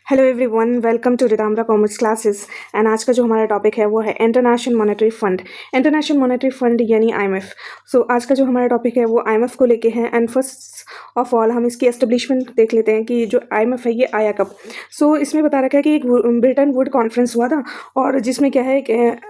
Hello everyone, welcome to रिदामरा commerce classes. And आज का जो हमारा टॉपिक है वो है International monetary Fund. International monetary fund यानी आईएमएफ। सो आज का जो हमारा टॉपिक है वो आईएमएफ को लेके है। एंड फर्स्ट ऑफ ऑल हम इसकी एस्टेब्लिशमेंट देख लेते हैं कि जो आईएमएफ है ये आया कब। सो इसमें बता रखा है कि एक ब्रिटन वुड कॉन्फ्रेंस हुआ था, और जिसमें क्या है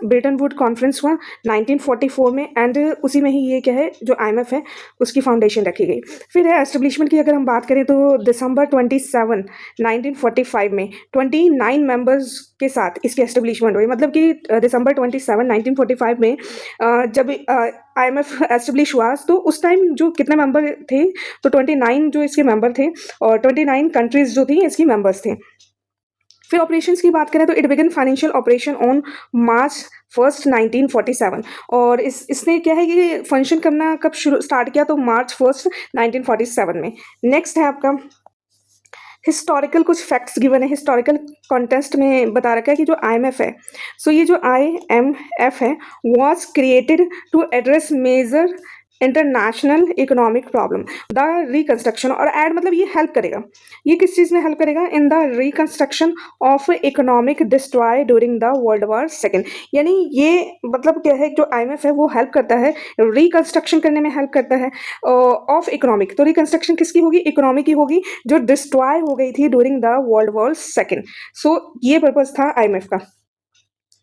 ब्रिटन वुड कॉन्फ्रेंस हुआ 1944 में। एंड उसी में ही ये क्या है जो आईएमएफ है उसकी फाउंडेशन रखी गई। फिर है एस्टेब्लिशमेंट की अगर हम बात करें तो दिसंबर 27 1945 में 29 मेंबर्स के साथ इसकी एस्टेब्लिशमेंट हुई। मतलब कि दिसंबर 27 1945 में जब आईएमएफ एस्टेब्लिश हुआ तो उस टाइम जो कितने मेंबर थे, तो 29 जो इसके मेंबर थे, और 29 कंट्रीज जो थी इसकी मेंबर्स थे। फिर ऑपरेशंस की बात करें तो it began financial operation on March 1 1947। और इसने क्या है कि फंक्शन करना कब शुरू स्टार्ट किया, तो मार्च 1 1947 में। नेक्स्ट है आपका हिस्टोरिकल कुछ फैक्ट्स गिवन है। हिस्टोरिकल कॉन्टेक्स्ट में बता रखा है कि जो आईएमएफ है, सो ये जो आईएमएफ है was created to address major international economic problem the reconstruction. और एड मतलब ये हेल्प करेगा, ये किस चीज़ में हेल्प करेगा, in the reconstruction of economic destroy during the World War second. यानी ये मतलब क्या है, जो आईएमएफ है वो हेल्प करता है, रिकंस्ट्रक्शन करने में हेल्प करता है ऑफ इकोनॉमिक। तो रिकंस्ट्रक्शन किसकी होगी, इकोनॉमी की होगी, जो डिस्ट्रॉय हो गई थी during the World War second. So ये पर्पज था आईएमएफ का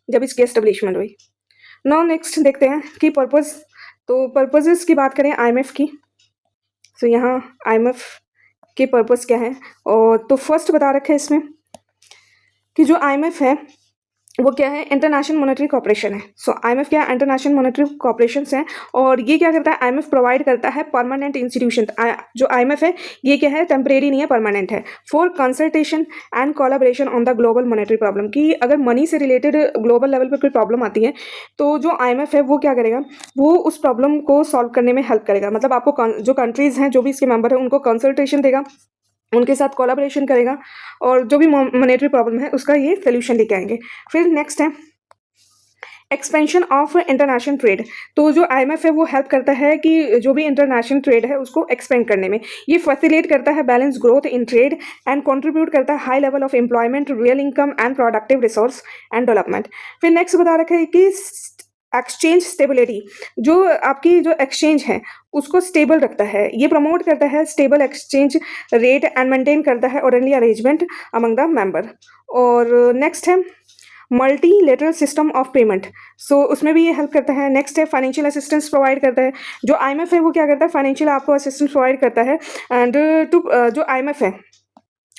जब इसकी एस्टेब्लिशमेंट हुई। नाउ नेक्स्ट देखते हैं कि पर्पज। तो पर्पजेस की बात करें आईएमएफ की, तो यहाँ आईएमएफ के पर्पस क्या है, और तो फर्स्ट बता रखे है इसमें कि जो आईएमएफ है वो क्या है, इंटरनेशनल मॉनेटरी कॉर्पोरेशन है। सो आईएमएफ क्या है, इंटरनेशनल मॉनेटरी कॉर्पोरेशन है। और ये क्या करता है, आईएमएफ प्रोवाइड करता है परमानेंट इंस्टीट्यूशन। जो आईएमएफ है ये क्या है, टेम्परेरी नहीं है, परमानेंट है। For consultation and collaboration on the global monetary problem, कि अगर मनी से रिलेटेड ग्लोबल लेवल पर कोई प्रॉब्लम आती है तो जो आईएमएफ है वो क्या करेगा, वो उस प्रॉब्लम को सॉल्व करने में हेल्प करेगा। मतलब आपको जो कंट्रीज़ हैं, जो भी इसके मेंबर हैं, उनको कंसल्टेशन देगा, उनके साथ कोलैबोरेशन करेगा, और जो भी मॉनेटरी प्रॉब्लम है उसका ये सोल्यूशन लेके आएंगे। फिर नेक्स्ट है एक्सपेंशन ऑफ इंटरनेशनल ट्रेड। तो जो आईएमएफ है वो हेल्प करता है कि जो भी इंटरनेशनल ट्रेड है उसको एक्सपेंड करने में। ये फैसिलिटेट करता है balance growth in trade and contribute करता है high level of employment, real income and productive resource and development. फिर नेक्स्ट बता रखा है कि एक्सचेंज स्टेबिलिटी, जो आपकी जो एक्सचेंज है उसको स्टेबल रखता है। ये प्रमोट करता है stable exchange rate and maintain करता है orderly arrangement among the member. और नेक्स्ट है मल्टीलेटरल सिस्टम ऑफ पेमेंट। सो उसमें भी ये हेल्प करता है। नेक्स्ट है फाइनेंशियल असिस्टेंस प्रोवाइड करता है। जो आईएमएफ है वो क्या करता है, फाइनेंशियल आपको असिस्टेंस प्रोवाइड करता है। एंड जो आईएमएफ है,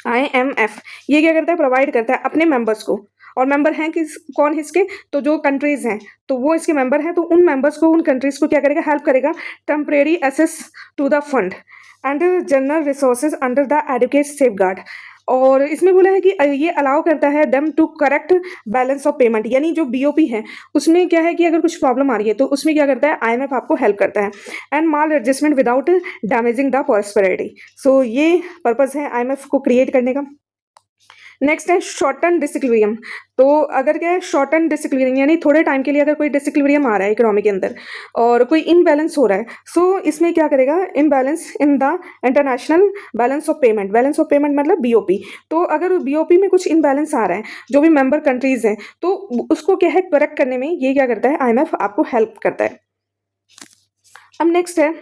आईएमएफ ये क्या करता है, प्रोवाइड करता है अपने मेंबर्स को। और मेंबर हैं किस कौन इसके, तो जो कंट्रीज हैं तो वो इसके मेंबर हैं, तो उन मेंबर्स को, उन कंट्रीज को क्या करेगा, हेल्प करेगा temporary access to the fund and general resources under the adequate safeguard. और इसमें बोला है कि ये अलाउ करता है them to correct balance of payment. यानी जो बीओपी है उसमें क्या है कि अगर कुछ प्रॉब्लम आ रही है तो उसमें क्या करता है, आईएमएफ आपको हेल्प करता है। And maladjustment without damaging the prosperity. So ये पर्पज़ है आईएमएफ को क्रिएट करने का। नेक्स्ट है शॉर्ट टर्म डिसिक्विलिब्रियम। तो अगर क्या है शॉर्ट टर्म डिसिक्विलिब्रियम, यानी थोड़े टाइम के लिए अगर कोई डिसिक्विलिब्रियम आ रहा है इकोनॉमी के अंदर और कोई इनबैलेंस हो रहा है, सो इसमें क्या करेगा, imbalance in the international balance of payment. Balance of payment मतलब बीओपी। तो अगर बीओपी में कुछ इनबैलेंस आ रहा है जो भी मेंबर कंट्रीज हैं, तो उसको क्या है करेक्ट करने में ये क्या करता है, आईएमएफ आपको हेल्प करता है। अब नेक्स्ट है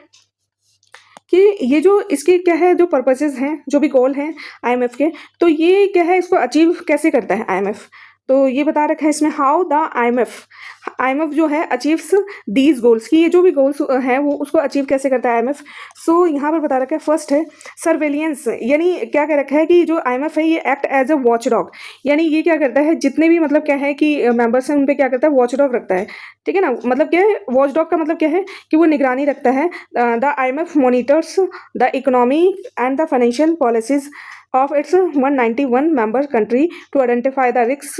कि ये जो इसके क्या है, जो पर्पसेस हैं, जो भी गोल हैं आईएमएफ के, तो ये क्या है, इसको अचीव कैसे करता है आईएमएफ। तो ये बता रखा है इसमें हाउ द आईएमएफ जो है अचीव्स दीज गोल्स, की ये जो भी गोल्स हैं वो उसको अचीव कैसे करता है आईएमएफ। सो यहाँ पर बता रखा है फर्स्ट है सर्वेलियंस। यानी क्या कह रखा है कि जो आईएमएफ है ये act as a watchdog. यानी ये क्या करता है, जितने भी मतलब क्या है कि मेंबर्स हैं उन पे क्या करता है, वॉच डॉग रखता है। ठीक है ना, मतलब क्या है वॉच डॉग का मतलब क्या है कि वो निगरानी रखता है। The IMF monitors the economy and the financial policies of its 191 member country to identify the risks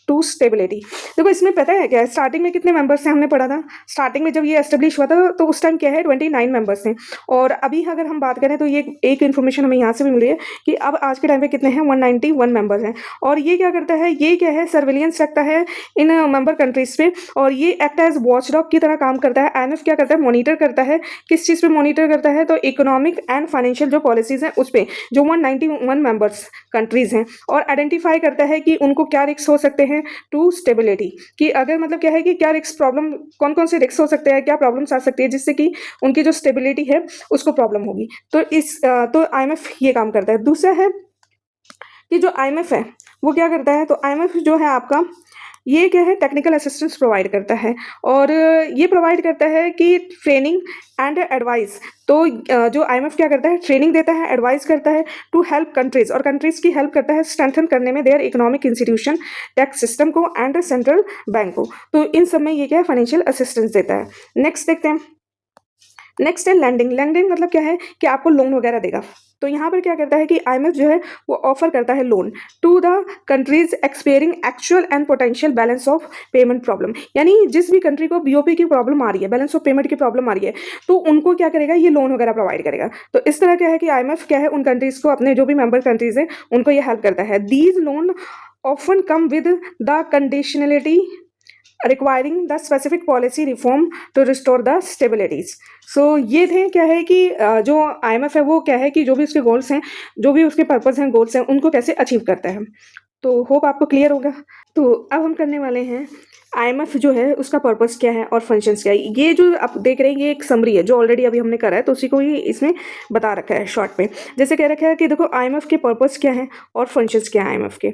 to stability. देखो इसमें पता है क्या है, स्टार्टिंग में कितने मेंबर्स थे हमने पढ़ा था, स्टार्टिंग में जब ये एस्टेब्लिश हुआ था तो उस टाइम क्या है 29 मेंबर्स थे, और अभी अगर हम बात करें तो ये एक इन्फॉर्मेशन हमें यहाँ से भी मिली है कि अब आज के टाइम पे कितने हैं 191 मेंबर्स हैं। और ये क्या करता है, ये क्या है सर्विलियंस रखता है इन मेंबर कंट्रीज पे, और ये एक्ट एज वॉचडॉग की तरह काम करता है। आईएमएफ क्या करता है, मॉनिटर करता है, किस चीज़ पे मॉनिटर करता है, तो इकोनॉमिक एंड फाइनेंशियल जो पॉलिसीज हैं उस पे जो 191 मेंबर्स कंट्रीज हैं, और आइडेंटिफाई करता है कि उनको क्या रिस्क हो सकते हैं टू स्टेबिलिटी, कि अगर मतलब क्या है कि क्या रिस्क प्रॉब्लम कौन कौन से रिस्क हो सकते हैं, क्या प्रॉब्लम्स आ सकती है जिससे कि उनकी जो स्टेबिलिटी है उसको प्रॉब्लम होगी। तो तो आईएमएफ ये काम करता है। दूसरा है कि जो आईएमएफ है वो क्या करता है, तो आईएमएफ जो है आपका ये क्या है टेक्निकल असिस्टेंस प्रोवाइड करता है, और ये प्रोवाइड करता है कि ट्रेनिंग एंड एडवाइस। तो जो आईएमएफ क्या करता है, ट्रेनिंग देता है, एडवाइस करता है टू हेल्प कंट्रीज, और कंट्रीज की हेल्प करता है स्ट्रेंथन करने में their economic institution, tax system को एंड सेंट्रल बैंक को। तो इन सब में ये क्या है फाइनेंशियल असिस्टेंस देता है। नेक्स्ट देखते हैं, नेक्स्ट है लैंडिंग। लैंडिंग मतलब क्या है कि आपको लोन वगैरह देगा। तो यहाँ पर क्या करता है कि आईएमएफ जो है वो ऑफर करता है loan to the countries experiencing actual and potential balance of payment problem, यानी जिस भी कंट्री को बीओपी की प्रॉब्लम आ रही है, बैलेंस ऑफ पेमेंट की प्रॉब्लम आ रही है, तो उनको क्या करेगा, ये लोन वगैरह प्रोवाइड करेगा। तो इस तरह क्या है कि आईएमएफ क्या है उन कंट्रीज को, अपने जो भी मेंबर कंट्रीज हैं उनको ये हेल्प करता है। These loan often come with the conditionality requiring the specific policy reform to restore the stabilities. So ये थे क्या है कि जो आईएमएफ है वो क्या है कि जो भी उसके गोल्स हैं, जो भी उसके पर्पस हैं, गोल्स हैं, उनको कैसे अचीव करता है। तो होप आपको क्लियर होगा। तो अब हम करने वाले हैं आईएमएफ जो है उसका पर्पस क्या है और फंक्शंस क्या है। ये जो आप देख रहे हैं ये एक समरी है जो ऑलरेडी अभी हमने करा है, तो उसी को ही इसमें बता रखा है शॉर्ट में। जैसे कह रखा है कि देखो आईएमएफ के पर्पस क्या है और फंक्शंस क्या है आईएमएफ के,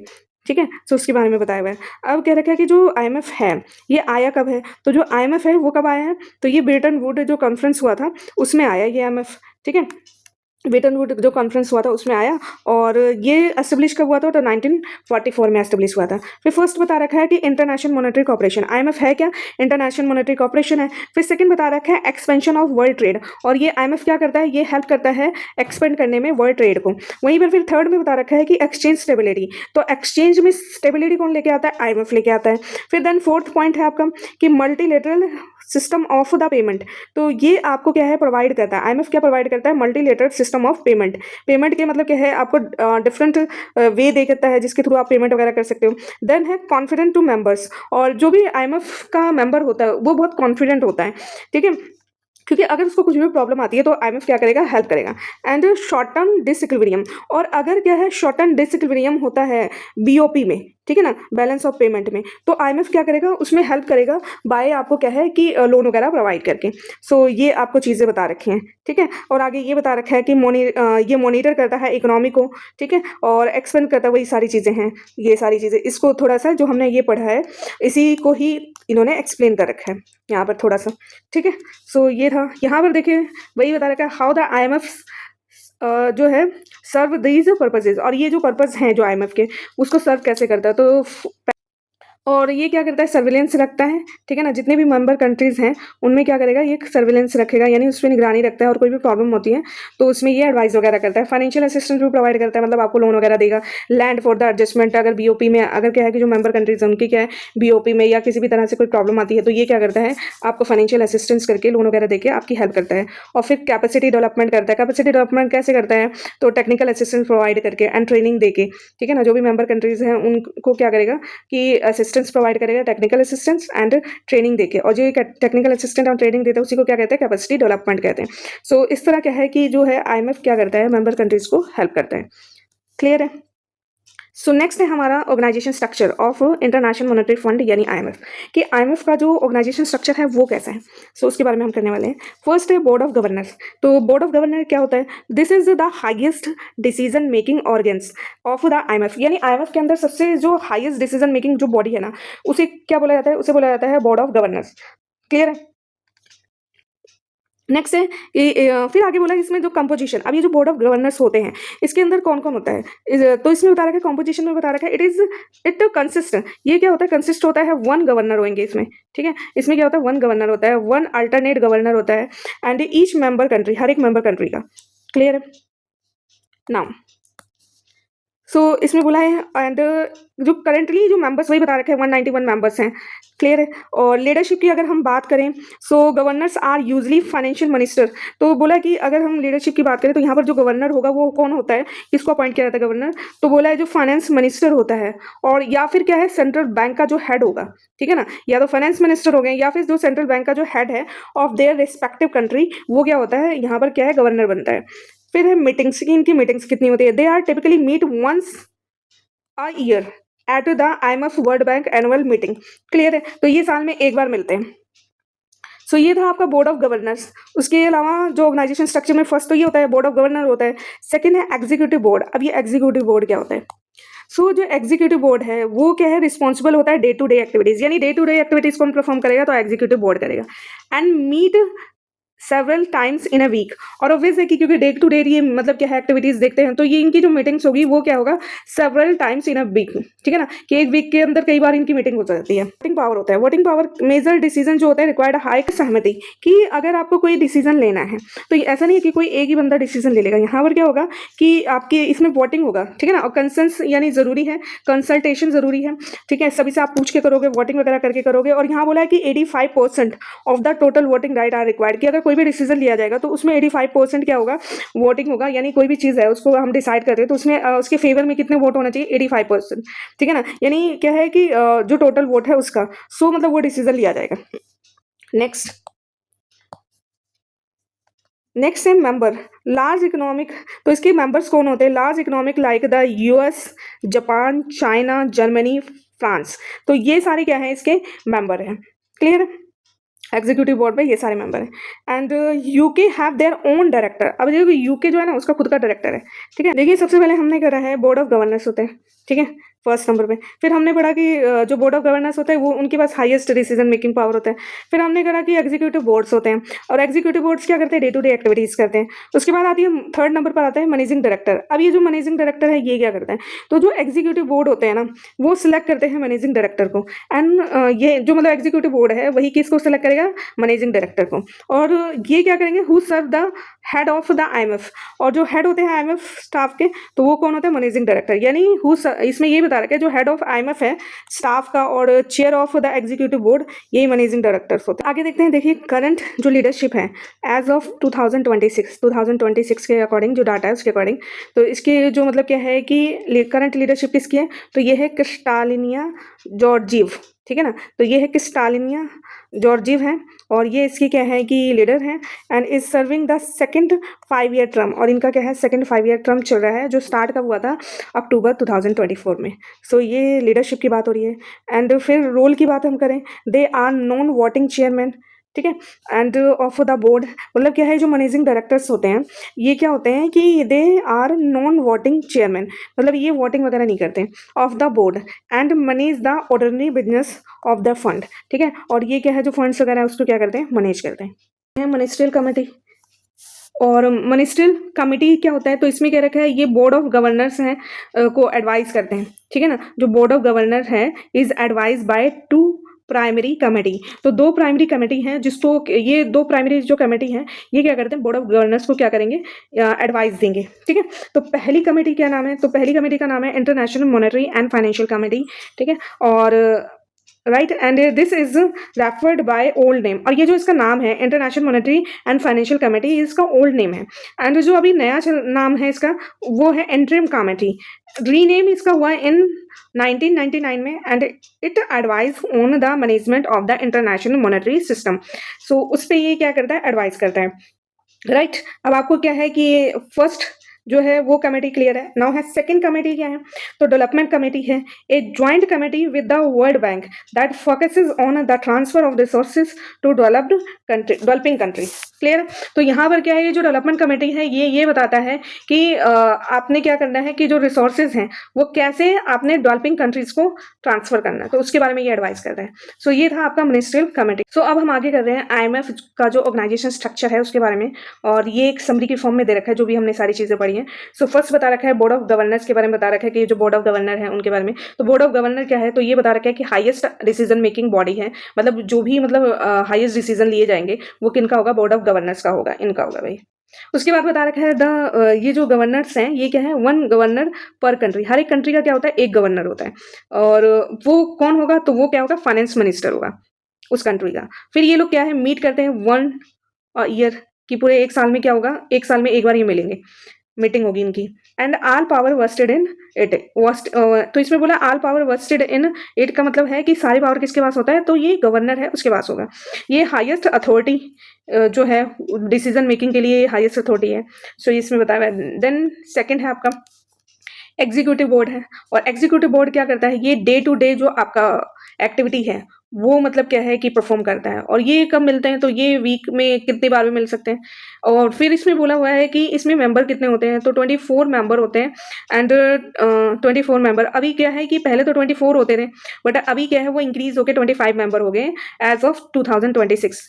ठीक है। तो उसके बारे में बताया हुआ है। अब कह रखा है कि जो आईएमएफ है ये आया कब है, तो जो आईएमएफ है वो कब आया है, तो ये ब्रेटन वुड जो कॉन्फ्रेंस हुआ था उसमें आया ये आईएमएफ, ठीक है। ब्रेटन वुड जो कॉन्फ्रेंस हुआ था उसमें आया, और ये एस्टेब्लिश कब हुआ था, तो 1944 में एस्टेब्लिश हुआ था। फिर फर्स्ट बता रखा है कि इंटरनेशनल मॉनेटरी कॉर्पोरेशन, आईएमएफ है क्या, इंटरनेशनल मॉनेटरी कॉर्पोरेशन है। फिर सेकंड बता रखा है एक्सपेंशन ऑफ वर्ल्ड ट्रेड, और ये आईएमएफ क्या करता है, ये हेल्प करता है एक्सपेंड करने में वर्ल्ड ट्रेड को। वहीं पर फिर थर्ड में बता रखा है कि एक्सचेंज स्टेबिलिटी, तो एक्सचेंज में स्टेबिलिटी कौन लेके आता है, आईएमएफ लेके आता है। फिर देन फोर्थ पॉइंट है आपका कि multilateral system of the payment, तो ये आपको क्या है प्रोवाइड करता है, आईएमएफ क्या प्रोवाइड करता है, multilateral system of payment. Payment के मतलब क्या है, आपको डिफरेंट वे दे देता है जिसके थ्रू आप पेमेंट वगैरह कर सकते हो। देन है कॉन्फिडेंट टू मेंबर्स, और जो भी आईएमएफ का मेंबर होता है वो बहुत कॉन्फिडेंट होता है, ठीक है, क्योंकि अगर उसको कुछ भी प्रॉब्लम आती है तो आईएमएफ क्या करेगा, हेल्प करेगा। एंड शॉर्ट टर्म डिसइक्विलिब्रियम, और अगर क्या है शॉर्ट टर्म डिसइक्विलिब्रियम होता है बीओपी में, ठीक है ना, बैलेंस ऑफ पेमेंट में, तो आईएमएफ क्या करेगा उसमें हेल्प करेगा बाय आपको क्या है कि लोन वगैरह प्रोवाइड करके। सो ये आपको चीज़ें बता रखी हैं, ठीक है। और आगे ये बता रखा है कि ये मॉनिटर करता है इकोनॉमी को, ठीक है, और एक्सपेंड करता है, वही सारी चीज़ें हैं, ये सारी चीज़ें। इसको थोड़ा सा जो हमने ये पढ़ा है इसी को ही इन्होंने एक्सप्लेन कर रखा है यहाँ पर थोड़ा सा, ठीक है। सो ये था, यहाँ पर देखिए वही बता रखा है हाउ द आईएमएफ जो है सर्व दीज पर्पजेज, और ये जो पर्पज हैं जो आईएमएफ के उसको सर्व कैसे करता है, तो और ये क्या करता है सर्विलेंस रखता है, ठीक है ना, जितने भी मेंबर कंट्रीज़ हैं उनमें क्या करेगा ये सर्विलेंस रखेगा, यानी उस पर निगरानी रखता है, और कोई भी प्रॉब्लम होती है तो उसमें ये एडवाइस वगैरह करता है। फाइनेंशियल असिस्टेंस भी प्रोवाइड करता है, मतलब आपको लोन वगैरह देगा। लैंड फॉर द एडजस्टमेंट, अगर बीओपी में अगर क्या है कि जो मेंबर कंट्रीज हैं उनकी क्या है बीओपी में या किसी भी तरह से कोई प्रॉब्लम आती है तो ये क्या करता है आपको फाइनेंशियल असिस्टेंस करके लोन वगैरह देके आपकी हेल्प करता है। और फिर कैपेसिटी डेवलपमेंट करता है। कैपेसिटी डेवलपमेंट कैसे करता है, तो टेक्निकल असिस्टेंस प्रोवाइड करके एंड ट्रेनिंग देके, ठीक है ना, जो भी मेंबर कंट्रीज हैं उनको क्या करेगा कि असिस्टेंस प्रोवाइड करेगा, टेक्निकल असिस्टेंस एंड ट्रेनिंग देके। और जो टेक्निकल असिस्टेंट और ट्रेनिंग देते हैं उसी को क्या कहते हैं, कैपेसिटी डेवलपमेंट कहते हैं। सो इस तरह क्या है कि जो है आईएमएफ क्या करता है मेंबर कंट्रीज को हेल्प करता है। क्लियर है। सो नेक्स्ट है हमारा organization structure of international monetary fund यानी आईएमएफ, कि आईएमएफ का जो ऑर्गेनाइजेशन स्ट्रक्चर है वो कैसा है। सो उसके बारे में हम करने वाले हैं। फर्स्ट है बोर्ड ऑफ गवर्नर्स। तो बोर्ड ऑफ गवर्नर क्या होता है, this is the highest decision making organs of the IMF, यानी आईएमएफ के अंदर सबसे जो हाईएस्ट डिसीजन मेकिंग जो बॉडी है ना उसे क्या बोला जाता है, उसे बोला जाता है बोर्ड ऑफ गवर्नर्स। क्लियर है। नेक्स्ट है फिर आगे बोला इसमें जो कंपोजिशन, अब ये जो बोर्ड ऑफ गवर्नर्स होते हैं इसके अंदर कौन कौन होता है, तो इसमें बता रखा है कंपोजिशन में बता रखा है इट कंसिस्ट, ये क्या होता है कंसिस्ट होता है वन गवर्नर होंगे इसमें, ठीक है। इसमें क्या होता है वन गवर्नर होता है, वन अल्टरनेट गवर्नर होता है, एंड ईच मेंबर कंट्री, हर एक मेंबर कंट्री का। क्लियर है नाउ। सो इसमें बोला है एंड जो करंटली जो मेंबर्स वही बता रखे हैं 191 मेंबर्स हैं, क्लियर है। और लीडरशिप की अगर हम बात करें so governors are usually financial minister. तो बोला कि अगर हम लीडरशिप की बात करें तो यहाँ पर जो गवर्नर होगा वो कौन होता है, किसको अपॉइंट किया जाता है गवर्नर, तो बोला है जो फाइनेंस मिनिस्टर होता है, और या फिर क्या है सेंट्रल बैंक का जो हेड होगा, ठीक है ना, या तो फाइनेंस मिनिस्टर हो गए या फिर जो सेंट्रल बैंक का जो हेड है ऑफ देयर रिस्पेक्टिव कंट्री, वो क्या होता है यहाँ पर क्या है गवर्नर बनता है। फिर है मीटिंग्स की, इनकी मीटिंग्स कितनी होती है, they are typically meet once a year at the IMF world bank annual meeting, clear है। तो ये साल में एक बार मिलते हैं। सो ये था आपका बोर्ड ऑफ गवर्नर्स। उसके अलावा जो ऑर्गेनाइजेशन स्ट्रक्चर में फर्स्ट तो ये होता है बोर्ड ऑफ गवर्नर होता है, सेकंड है एग्जीक्यूटिव बोर्ड। अब ये एग्जीक्यूटिव बोर्ड क्या होता है, सो जो एग्जीक्यूटिव बोर्ड है वो क्या है रिस्पॉन्सिबल होता है डे टू डे एक्टिविटीज, यानी डे टू डे एक्टिविटीज कौन परफॉर्म करेगा, तो एग्जीक्यूटिव बोर्ड करेगा। And meet several times in a week, और ऑब्वियस है कि क्योंकि डे टू डे ये मतलब क्या है एक्टिविटीज देखते हैं, तो ये इनकी जो मीटिंग्स होगी वो क्या होगा several times in a week, ठीक है ना, कि एक वीक के अंदर कई बार इनकी मीटिंग हो जाती है। वोटिंग पावर होता है, वोटिंग पावर मेजर डिसीजन जो होता है रिक्वायर्ड हाई सहमति, कि अगर आपको कोई डिसीजन लेना है तो ये ऐसा नहीं है कि कोई एक ही बंदा डिसीजन ले लेगा, यहाँ पर क्या होगा कि आपके इसमें वोटिंग होगा, ठीक है ना, और कंसेंस यानी जरूरी है, कंसल्टेशन जरूरी है, ठीक है, सभी से आप पूछ के करोगे, वोटिंग वगैरह करके करोगे। और यहाँ बोला है कि 85% of the total voting right are required, कि अगर कोई भी डिसीजन लिया जाएगा तो उसमें 85% क्या होगा वोटिंग होगा, यानी कोई भी चीज़ है उसको हम डिसाइड कर रहे हैं तो उसमें उसके फेवर में कितने वोट होना चाहिए 85%, ठीक है ना, यानी क्या है कि जो टोटल वोट है उसका सो मतलब वो डिसीजन लिया जाएगा। नेक्स्ट है मेंबर लार्ज इकोनॉमिक। तो इसके मेंबर्स कौन होते हैं, large economic like the US, Japan, China, Germany, France. तो ये सारे क्या है इसके मेंबर हैं, क्लियर है। एग्जीक्यूटिव बोर्ड में ये सारे मेंबर हैं। And UK have their own director. अब देखो यूके जो है ना उसका खुद का डायरेक्टर है, ठीक है। देखिए सबसे पहले हमने करा है बोर्ड ऑफ गवर्नर्स होते हैं, ठीक है, फर्स्ट नंबर पे। फिर हमने पढ़ा कि जो बोर्ड ऑफ गवर्नर्स होता है वो उनके पास हाईएस्ट डिसीजन मेकिंग पावर होता है। फिर हमने करा कि एग्जीक्यूटिव बोर्ड्स होते हैं, और एग्जीक्यूटिव बोर्ड्स क्या करते हैं, डे टू डे एक्टिविटीज़ करते हैं। उसके बाद आती है थर्ड नंबर पर आता है मैनेजिंग डायरेक्टर। अब ये जो मैनेजिंग डायरेक्टर है ये क्या करता है, तो जो एग्जीक्यूटिव बोर्ड होते हैं ना वो सिलेक्ट करते हैं मैनेजिंग डायरेक्टर को। एंड ये जो मतलब एग्जीक्यूटिव बोर्ड है वही किसको सिलेक्ट करेगा, मैनेजिंग डायरेक्टर को। और ये क्या करेंगे, who serve the head of the IMF, और जो हेड होते हैं IMF स्टाफ के तो वो कौन होता है, मैनेजिंग डायरेक्टर। यानी इसमें ये बता रखा है जो हेड ऑफ IMF है स्टाफ का और chair of the executive board यही मैनेजिंग डायरेक्टर्स होते हैं। आगे देखते हैं, देखिए करंट जो लीडरशिप है एज ऑफ 2026 के अकॉर्डिंग जो डाटा है उसके अकॉर्डिंग, तो इसके जो मतलब क्या है कि करंट लीडरशिप किसकी है, तो ये है क्रिस्टालिनिया जॉर्जीव, ठीक है ना। तो ये है क्रिस्टालिनिया जॉर्जीव है, और ये इसकी क्या है कि लीडर है, and is serving the second 5 year term. और इनका क्या है सेकंड 5 ईयर टर्म चल रहा है, जो स्टार्ट कब हुआ था, अक्टूबर 2024 में। सो ये लीडरशिप की बात हो रही है। एंड फिर रोल की बात हम करें, they are non voting chairman, ठीक है, एंड ऑफ द बोर्ड। मतलब क्या है जो मैनेजिंग डायरेक्टर्स होते हैं ये क्या होते हैं कि they are non voting chairman, मतलब ये वोटिंग वगैरह नहीं करते, of the board, and manage the ordinary business of the fund, ठीक है। और ये क्या है जो फंड्स वगैरह है उसको क्या करते हैं, मैनेज करते हैं। मिनिस्ट्रियल कमेटी, और मिनिस्ट्रियल कमेटी क्या होता है, तो इसमें क्या रखा है, ये बोर्ड ऑफ गवर्नर्स हैं को एडवाइज करते हैं, ठीक है ना। जो बोर्ड ऑफ गवर्नर है is advise by 2 primary committee. तो 2 प्राइमरी कमेटी हैं जिसको ये 2 प्राइमरी जो कमेटी हैं ये क्या करते हैं, बोर्ड ऑफ गवर्नर्स को क्या करेंगे, एडवाइस देंगे, ठीक है। तो पहली कमेटी क्या नाम है, तो पहली कमेटी का नाम है International monetary and financial committee, ठीक है। और right, and this is referred by old name. और ये जो इसका नाम है International monetary and financial committee, इसका ओल्ड नेम है। एंड जो अभी नया नाम है इसका वो है इंटरिम कमेटी। रीनेम इसका हुआ इन 1999 में, and it advise on the management of the international monetary system. So उस पर ये क्या करता है, एडवाइस करता है, राइट। अब आपको क्या है कि फर्स्ट जो है वो कमेटी क्लियर है। नाउ है सेकंड कमेटी क्या है, तो डेवलपमेंट कमेटी है, a joint committee with the world bank that focuses on the transfer of resources to developing country, clear. तो यहाँ पर क्या है, ये जो डेवलपमेंट कमेटी है ये बताता है कि आपने क्या करना है कि जो रिसोर्सेज हैं वो कैसे आपने डेवलपिंग कंट्रीज को ट्रांसफर करना है, तो उसके बारे में ये एडवाइस करता है। सो ये था आपका मिनिस्ट्रियल कमेटी। सो अब हम आगे कर रहे हैं IMF का जो ऑर्गेनाइजेशन स्ट्रक्चर है उसके बारे में, और ये एक समरी की फॉर्म में दे रखा है जो भी हमने सारी चीजें पढ़ी है। सो फर्स्ट बता रखा है बोर्ड ऑफ गवर्नर्स के बारे में बता रखा है कि जो बोर्ड ऑफ गवर्नर है उनके बारे में। तो बोर्ड ऑफ गवर्नर क्या है, तो ये बता रखा है कि हाईएस्ट डिसीजन मेकिंग बॉडी है, मतलब जो भी मतलब हाईएस्ट डिसीजन लिए जाएंगे वो किनका होगा, बोर्ड ऑफ गवर्नर्स का होगा, इनका होगा भाई। उसके बाद बता रखा है ये जो गवर्नर्स हैं ये क्या है, वन गवर्नर पर कंट्री। हर एक कंट्री का क्या होता है, एक गवर्नर होता है। और वो कौन होगा, तो वो क्या होगा, फाइनेंस मिनिस्टर होगा उस कंट्री का। फिर ये लोग क्या है, मीट करते हैं वन ईयर, कि पूरे एक साल में क्या होगा, एक साल में एक बार ये मिलेंगे, मीटिंग होगी इनकी। And all power vested in it vest, तो इसमें बोला all power vested in it का मतलब है कि सारी पावर किसके पास होता है, तो ये गवर्नर है उसके पास होगा। ये हाईएस्ट अथॉरिटी जो है डिसीजन मेकिंग के लिए हाईएस्ट अथॉरिटी है। सो इसमें बताया। देन सेकंड है आपका एग्जीक्यूटिव बोर्ड है। और एग्जीक्यूटिव बोर्ड क्या करता है, ये डे टू डे जो आपका एक्टिविटी है वो मतलब क्या है कि परफॉर्म करता है। और ये कब मिलते हैं, तो ये वीक में कितनी बार भी मिल सकते हैं। और फिर इसमें बोला हुआ है कि इसमें मेंबर कितने होते हैं, तो 24 मेंबर होते हैं। एंड 24 मेंबर, अभी क्या है कि पहले तो 24 होते थे, बट अभी क्या है वो इंक्रीज होकर 25 मेंबर हो गए एज ऑफ 2026।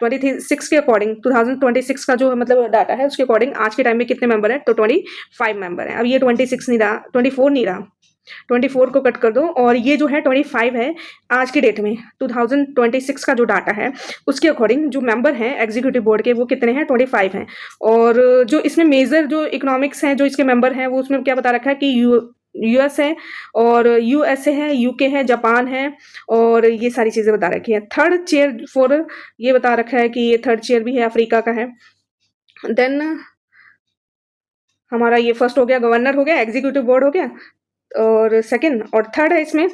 26 के अकॉर्डिंग, 2026 का जो मतलब डाटा है उसके अकॉर्डिंग आज के टाइम में कितने मेंबर है, तो 25 मेंबर है। अब ये 26 नहीं रहा, 24 नहीं रहा, 24 को कट कर दो और ये जो है 25 है आज की डेट में। 2026 का जो डाटा है उसके अकॉर्डिंग जो मेंबर हैं एग्जीक्यूटिव बोर्ड के वो कितने हैं, 25 हैं। और जो इसमें मेजर जो इकोनॉमिक्स हैं जो इसके मेंबर हैं वो उसमें क्या बता रखा है कि यूएस है, और यूएसए है, यूके है, जापान है, और ये सारी चीज़ें बता रखी है। थर्ड चेयर फॉर ये बता रखा है कि ये थर्ड चेयर भी है, अफ्रीका का है। देन हमारा ये फर्स्ट हो गया, गवर्नर हो गया, एग्जीक्यूटिव बोर्ड हो गया, और सेकंड और थर्ड है इसमें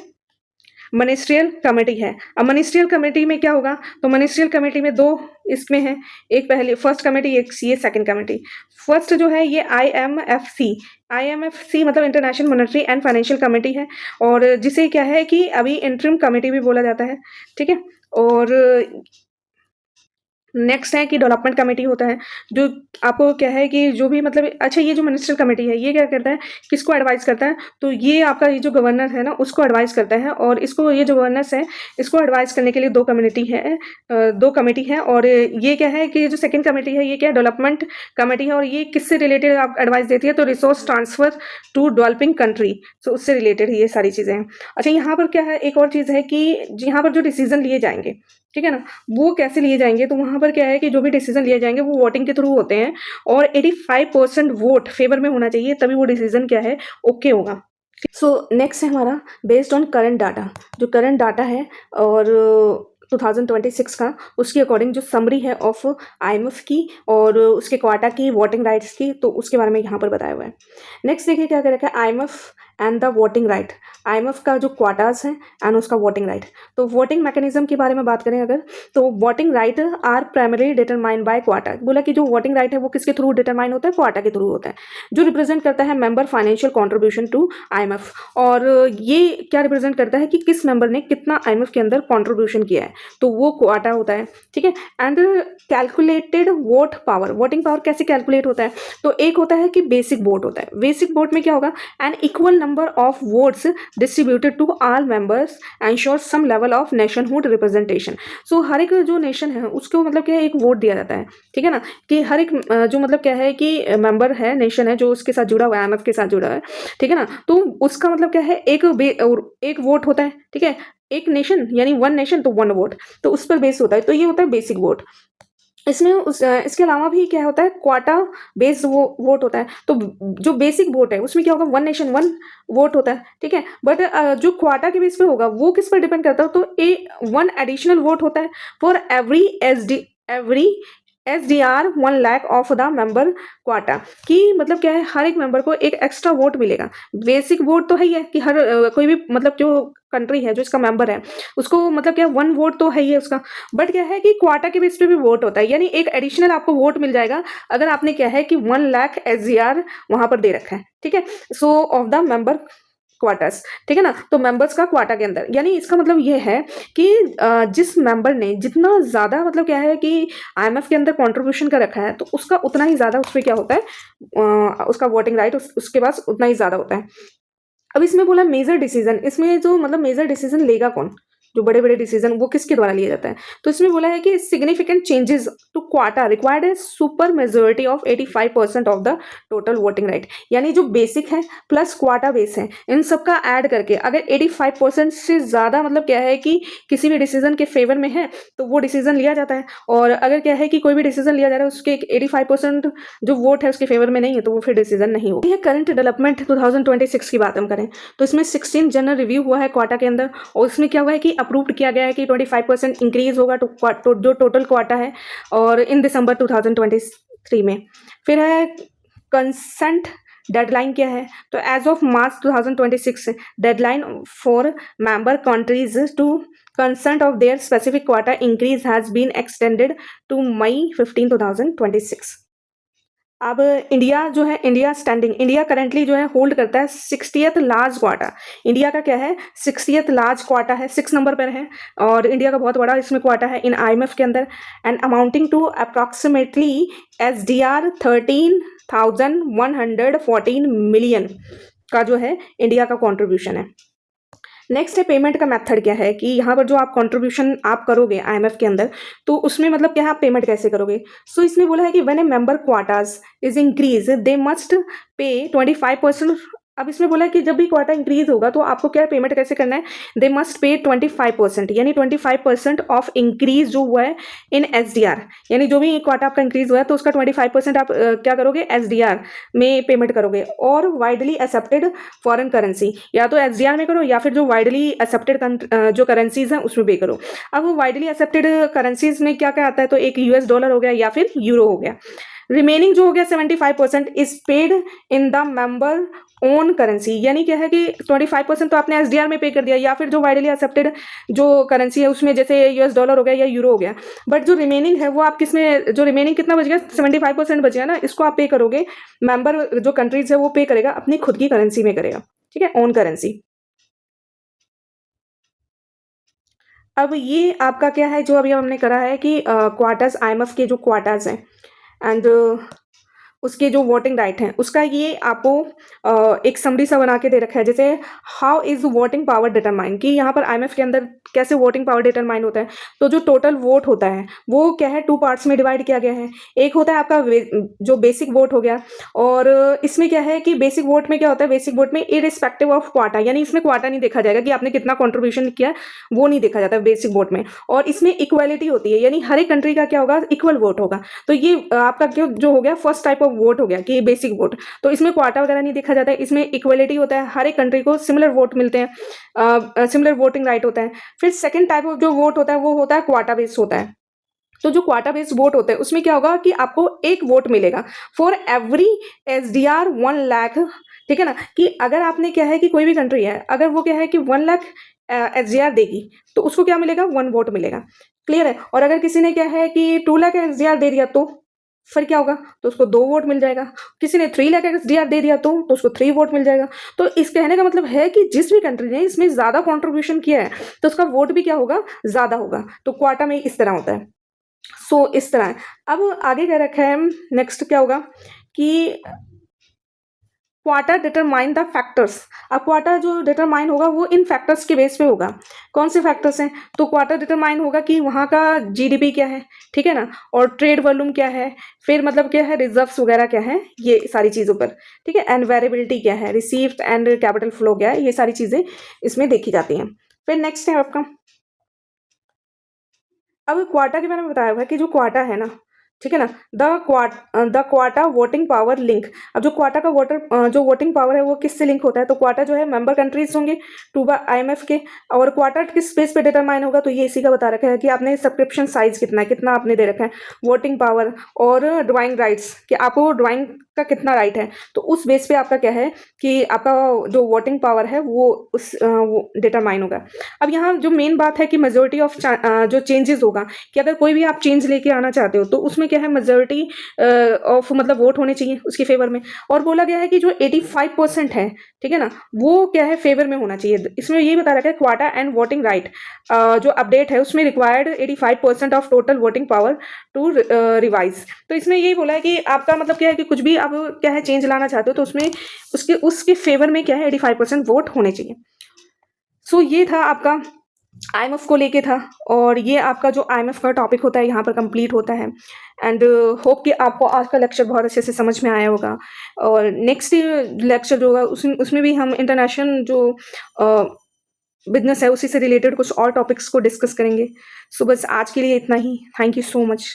मिनिस्ट्रियल कमेटी है। अब मिनिस्ट्रियल कमेटी में क्या होगा, तो मिनिस्ट्रियल कमेटी में दो इसमें है, एक पहले फर्स्ट कमेटी, एक ये सेकंड कमेटी। फर्स्ट जो है ये आईएमएफसी मतलब international monetary and financial committee है, और जिसे क्या है कि अभी इंटरिम कमेटी भी बोला जाता है, ठीक है। और नेक्स्ट है कि डेवलपमेंट कमेटी होता है, जो आपको क्या है कि जो भी मतलब अच्छा ये जो मिनिस्ट्रियल कमेटी है ये क्या करता है, किसको एडवाइस करता है, तो ये आपका ये जो गवर्नर है ना उसको एडवाइस करता है। और इसको ये जो गवर्नर्स है इसको एडवाइस करने के लिए दो कमेटी है। और ये क्या है कि जो सेकंड कमेटी है ये क्या डेवलपमेंट कमेटी है, और ये किससे रिलेटेड आप एडवाइस देती है, तो resource transfer to developing country, तो उससे रिलेटेड ये सारी चीज़ें हैं। अच्छा यहाँ पर क्या है, एक और चीज़ है कि यहाँ पर जो डिसीजन लिए जाएंगे, ठीक है ना, वो कैसे लिए जाएंगे, तो वहाँ पर क्या है कि जो भी डिसीजन लिए जाएंगे वो वोटिंग के थ्रू होते हैं, और 85% वोट फेवर में होना चाहिए तभी वो डिसीजन क्या है, ओके होगा। सो नेक्स्ट है हमारा बेस्ड ऑन करंट डाटा, जो करंट डाटा है और 2026 का उसके अकॉर्डिंग जो समरी है ऑफ आईएमएफ की और उसके क्वार्टा की वोटिंग राइट्स की, तो उसके बारे में यहाँ पर बताया हुआ है। नेक्स्ट देखिए क्या कर रखा है, IMF and the voting right. IMF का जो क्वार्टास है एंड उसका वोटिंग राइट। तो वोटिंग मैकेनिज्म के बारे में बात करें अगर, तो voting right are primary determined by quota. बोला कि जो वोटिंग राइट है वो किसके थ्रू डिटरमाइन होता है, क्वार्टा के थ्रू होता है, जो रिप्रेजेंट करता है member financial contribution to IMF. और ये क्या रिप्रेजेंट करता है कि किस मेंबर ने कितना आईएमएफ के अंदर कॉन्ट्रीब्यूशन किया है, तो वो क्वार्टा होता है, ठीक है। And calculated vote power, voting power कैसे कैलकुलेट होता है, तो एक होता है कि बेसिक वोट होता है। बेसिक वोट में क्या होगा, an equal number of votes distributed to all members ensure some level of nationhood representation. So हर एक जो नेशन है उसको मतलब क्या है, एक वोट दिया जाता है, ठीक है ना, कि हर एक जो मतलब क्या है कि मेंबर है, नेशन है जो उसके साथ जुड़ा हुआ है, आईएमएफ के साथ जुड़ा है, ठीक है ना, तो उसका मतलब क्या है, एक वोट होता है, ठीक है। एक नेशन यानी वन नेशन तो वन वोट, तो उस पर बेस होता है, तो ये होता है बेसिक वोट। इसमें इसके अलावा भी क्या होता है, क्वाटा बेस्ड वोट होता है। तो जो बेसिक वोट है उसमें क्या होगा, वन नेशन वन वोट होता है, ठीक है। बट जो क्वाटा के बेस पे होगा वो किस पर डिपेंड करता है, तो वन एडिशनल वोट होता है for every SDR 1 lakh of the member quota, कि मतलब क्या है, हर एक मेंबर को एक एक्स्ट्रा वोट मिलेगा। बेसिक वोट तो है ही है कि हर कोई भी मतलब जो कंट्री है जो इसका मेंबर है उसको मतलब क्या वन वोट तो है ही है उसका। बट क्या है कि क्वाटा के बेस पे भी वोट होता है, यानी एक एडिशनल आपको वोट मिल जाएगा अगर आपने क्या है कि 1 लाख SDR वहां पर दे रखा है, ठीक है। सो ऑफ द मेंबर क्वार्टर्स, ठीक है ना, तो मेंबर्स का क्वार्टा के अंदर, यानी इसका मतलब ये है कि जिस मेंबर ने जितना ज़्यादा मतलब क्या है कि आईएमएफ के अंदर कंट्रीब्यूशन का रखा है तो उसका उतना ही ज़्यादा उसमें क्या होता है, उसका वोटिंग राइट उसके पास उतना ही ज़्यादा होता है। अब इसमें बोला मेजर डिसीजन, इसमें जो मतलब मेजर डिसीजन लेगा कौन, जो बड़े बड़े डिसीजन वो किसके द्वारा लिया जाता है। तो इसमें बोला है कि significant changes to quota required a super majority of 85% of the total voting right, यानी जो बेसिक है प्लस क्वाटा बेस है इन सब का ऐड करके अगर 85% से ज़्यादा मतलब क्या है कि किसी भी डिसीजन के फेवर में है तो वो डिसीजन लिया जाता है, और अगर क्या है कि कोई भी डिसीजन लिया जा रहा है उसके 85% जो वोट है उसके फेवर में नहीं है तो वो फिर डिसीजन नहीं होगा। ये करंट डेवलपमेंट 2026 की बात हम करें तो इसमें 16 जनरल रिव्यू हुआ है क्वाटा के अंदर, और उसमें क्या हुआ है कि अप्रूव्ड किया गया है कि 25% इंक्रीज होगा जो टोटल क्वाटा है, और इन दिसंबर 2023 में। फिर है कंसेंट डेडलाइन क्या है, तो as of March 2026 deadline for member countries to consent of their specific quota increase has been extended to May 15, 2026। अब इंडिया जो है, इंडिया करेंटली जो है होल्ड करता है 60th लार्ज क्वाटा। इंडिया का क्या है 60th लार्ज क्वाटा है, 6 नंबर पर है, और इंडिया का बहुत बड़ा इसमें क्वाटा है इन आईएमएफ के अंदर, and amounting to approximately SDR 13,114 million का जो है इंडिया का कॉन्ट्रीब्यूशन है। नेक्स्ट है पेमेंट का मेथड क्या है, कि यहाँ पर जो आप कंट्रीब्यूशन आप करोगे आईएमएफ के अंदर तो उसमें मतलब क्या है आप पेमेंट कैसे करोगे। सो इसमें बोला है कि when a member quotas is increase they must pay 25%। अब इसमें बोला है कि जब भी क्वाटा इंक्रीज होगा तो आपको क्या पेमेंट कैसे करना है, दे मस्ट पे 25%, यानी 25% ऑफ इंक्रीज जो हुआ है इन एसडीआर, यानी जो भी क्वाटा आपका इंक्रीज हुआ है तो उसका 25% आप क्या करोगे एसडीआर में पेमेंट करोगे, और वाइडली एक्सेप्टेड फॉरेन करेंसी, या तो एसडीआर में करो या फिर जो वाइडली एक्सेप्टेड जो करेंसीज हैं उसमें पे करो। अब वो वाइडली एक्सेप्टेड करेंसीज में क्या क्या आता है, तो एक यूएस डॉलर हो गया या फिर यूरो हो गया। रिमेनिंग जो हो गया 75% is paid in the member own currency, यानी क्या है कि 25% तो आपने एसडीआर में पे कर दिया या फिर जो वाइडली एक्सेप्टेड जो करेंसी है उसमें जैसे यूएस डॉलर हो गया या यूरो हो गया, बट जो रिमेनिंग है वो आप किसमें, जो रिमेनिंग कितना बच गया 75% बच गया ना, इसको आप पे करोगे, मेंबर जो कंट्रीज है वो पे करेगा अपनी खुद की करेंसी में करेगा, ठीक है, ओन करेंसी। अब ये आपका क्या है जो अभी हमने करा है कि क्वार्टर्स आईएमएफ के जो क्वार्टर्स हैं एंड उसके जो वोटिंग राइट हैं उसका ये आपको एक समरी सा बना के दे रखा है, जैसे how is voting power determine, कि यहाँ पर आईएमएफ के अंदर कैसे वोटिंग पावर डिटरमाइन होता है। तो जो टोटल वोट होता है वो क्या है 2 पार्ट्स में डिवाइड किया गया है। एक होता है आपका जो बेसिक वोट हो गया, और इसमें क्या है कि बेसिक वोट में क्या होता है, बेसिक वोट में इरिस्पेक्टिव ऑफ क्वाटा, यानी इसमें क्वाटा नहीं देखा जाएगा कि आपने कितना कॉन्ट्रीब्यूशन किया, वो नहीं देखा जाता बेसिक वोट में, और इसमें इक्वालिटी होती है, यानी हर एक कंट्री का क्या होगा इक्वल वोट होगा। तो ये आपका जो हो गया फर्स्ट टाइप ऑफ वोट हो गया कि बेसिक वोट, तो इसमें क्वाटा वगैरह नहीं देखा जाता है, इसमें इक्वलिटी होता है, हर एक कंट्री को सिमिलर वोट मिलते हैं, सिमिलर वोटिंग राइट होता है। फिर सेकंड टाइप ऑफ जो वोट होता है वो होता है क्वाटा बेस्ड होता है। तो जो क्वाटा बेस्ड वोट होता है उसमें क्या होगा कि आपको एक वोट मिलेगा फॉर एवरी एसडीआर 1 लाख, ठीक है ना, कि अगर आपने क्या है कि कोई भी कंट्री है अगर वो क्या है कि 1 लाख एसडीआर देगी तो उसको क्या मिलेगा 1 वोट मिलेगा, क्लियर है। और अगर किसी ने क्या है कि 2 लाख एसडीआर दे दिया तो फिर क्या होगा, तो उसको 2 वोट मिल जाएगा। किसी ने 3 लाख एसडीआर दे दिया तो उसको 3 वोट मिल जाएगा। तो इस कहने का मतलब है कि जिस भी कंट्री ने इसमें ज़्यादा कॉन्ट्रीब्यूशन किया है तो उसका वोट भी क्या होगा ज़्यादा होगा। तो क्वाटा में इस तरह होता है। सो इस तरह है। अब आगे क्या रखा है, नेक्स्ट क्या होगा कि क्वाटा डिटरमाइन द फैक्टर्स। अब क्वाटा जो डिटरमाइन होगा वो इन फैक्टर्स के बेस पे होगा। कौन से फैक्टर्स हैं, तो क्वाटा डिटरमाइन होगा कि वहाँ का जीडीपी क्या है, ठीक है ना, और ट्रेड वॉल्यूम क्या है, फिर मतलब क्या है रिजर्व्स वगैरह क्या है, ये सारी चीज़ों पर, ठीक है, एंड वेरिएबिलिटी क्या है, रिसीव्ड एंड कैपिटल फ्लो क्या है, ये सारी चीज़ें इसमें देखी जाती हैं। फिर नेक्स्ट है आपका, अब क्वाटा के बारे में बताया हुआ है कि जो क्वाटा है ना, ठीक है ना, the quota voting power link. अब जो क्वाटा का जो वोटिंग पावर है वो किससे लिंक होता है, तो क्वाटा जो है मेंबर कंट्रीज होंगे 2 बाय आईएमएफ के, और क्वाटा किस बेस पे डिटरमाइन होगा, तो ये इसी का बता रखा है कि आपने सब्सक्रिप्शन साइज कितना है, कितना आपने दे रखा है, वोटिंग पावर और ड्राइंग राइट्स कि आपको ड्राइंग का कितना राइट है, तो उस बेस पे आपका क्या है कि आपका जो वोटिंग पावर है वो उस वो डिटरमाइन होगा। अब यहाँ जो मेन बात है कि मेजोरिटी ऑफ जो चेंजेस होगा, कि अगर कोई भी आप चेंज लेके आना चाहते हो तो उसमें क्या है मेजोरिटी ऑफ मतलब वोट होने चाहिए उसके फेवर में, और बोला गया है कि जो 85% है, ठीक है ना, वो क्या है फेवर में होना चाहिए। इसमें ये बता रखा है क्वाटा एंड वोटिंग राइट जो अपडेट है उसमें required 85% of total voting power to revise. तो इसमें यही बोला है कि आपका मतलब क्या है कि कुछ भी आप क्या है चेंज लाना चाहते हो तो उसमें उसके फेवर में क्या है 85% वोट होने चाहिए। सो ये था आपका आईएमएफ को लेके था और ये आपका जो आईएमएफ का टॉपिक होता है यहाँ पर कंप्लीट होता है। एंड होप कि आपको आज का लेक्चर बहुत अच्छे से समझ में आया होगा और नेक्स्ट लेक्चर जो होगा उसमें भी हम इंटरनेशनल जो बिजनेस है उसी से रिलेटेड कुछ और टॉपिक्स को डिस्कस करेंगे। सो बस आज के लिए इतना ही। Thank you so much.